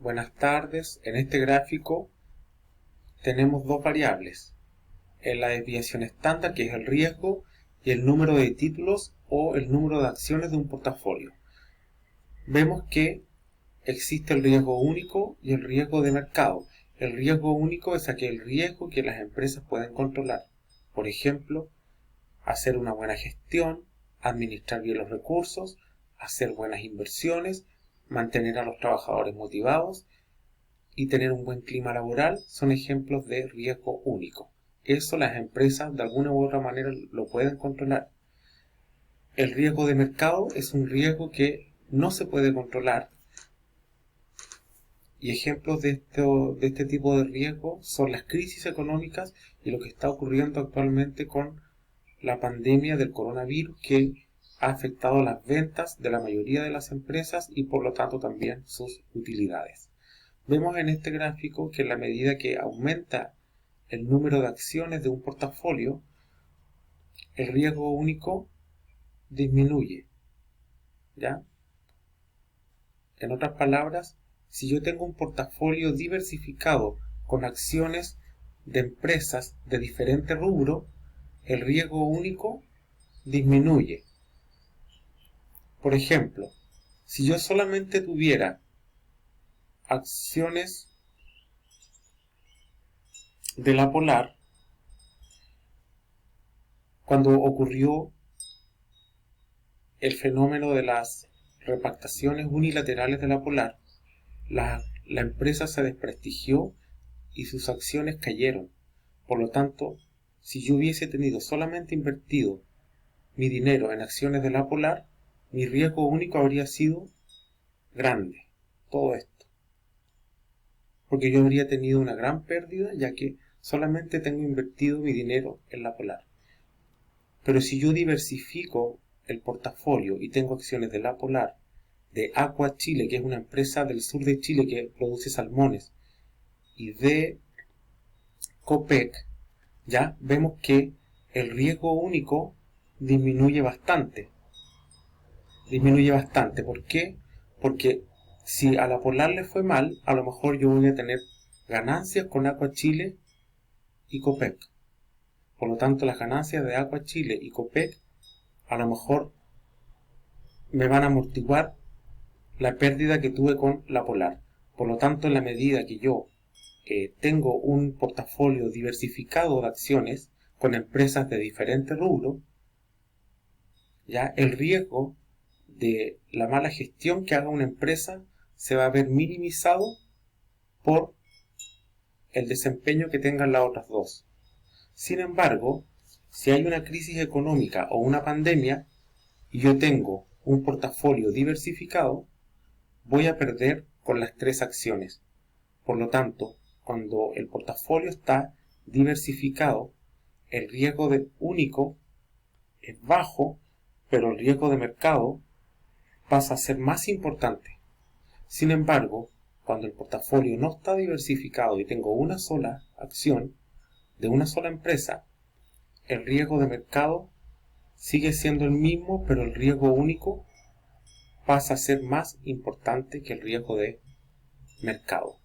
Buenas tardes. En este gráfico tenemos dos variables. En la desviación estándar, que es el riesgo, y el número de títulos o el número de acciones de un portafolio. Vemos que existe el riesgo único y el riesgo de mercado. El riesgo único es aquel riesgo que las empresas pueden controlar. Por ejemplo, hacer una buena gestión, administrar bien los recursos, hacer buenas inversiones, mantener a los trabajadores motivados y tener un buen clima laboral son ejemplos de riesgo único. Eso las empresas de alguna u otra manera lo pueden controlar. El riesgo de mercado es un riesgo que no se puede controlar. Y ejemplos de este tipo de riesgo son las crisis económicas y lo que está ocurriendo actualmente con la pandemia del coronavirus, que ha afectado las ventas de la mayoría de las empresas y por lo tanto también sus utilidades. Vemos en este gráfico que en la medida que aumenta el número de acciones de un portafolio, el riesgo único disminuye. ¿Ya? En otras palabras, si yo tengo un portafolio diversificado con acciones de empresas de diferente rubro, el riesgo único disminuye. Por ejemplo, si yo solamente tuviera acciones de la Polar, cuando ocurrió el fenómeno de las repactaciones unilaterales de la Polar, la empresa se desprestigió y sus acciones cayeron. Por lo tanto, si yo hubiese tenido solamente invertido mi dinero en acciones de la Polar, mi riesgo único habría sido grande. Todo esto. Porque yo habría tenido una gran pérdida, ya que solamente tengo invertido mi dinero en la Polar. Pero si yo diversifico el portafolio y tengo acciones de la Polar, de Aqua Chile, que es una empresa del sur de Chile que produce salmones, y de Copec, ya vemos que el riesgo único disminuye bastante. ¿Por qué? Porque si a la Polar le fue mal, a lo mejor yo voy a tener ganancias con Aqua Chile y Copec. Por lo tanto, las ganancias de Aqua Chile y Copec a lo mejor me van a amortiguar la pérdida que tuve con la Polar. Por lo tanto, en la medida que yo tengo un portafolio diversificado de acciones con empresas de diferentes rubros, ya el riesgo de la mala gestión que haga una empresa se va a ver minimizado por el desempeño que tengan las otras dos. Sin embargo, si hay una crisis económica o una pandemia y yo tengo un portafolio diversificado, voy a perder con las tres acciones. Por lo tanto, cuando el portafolio está diversificado, el riesgo de único es bajo, pero el riesgo de mercado pasa a ser más importante. Sin embargo, cuando el portafolio no está diversificado y tengo una sola acción de una sola empresa, el riesgo de mercado sigue siendo el mismo, pero el riesgo único pasa a ser más importante que el riesgo de mercado.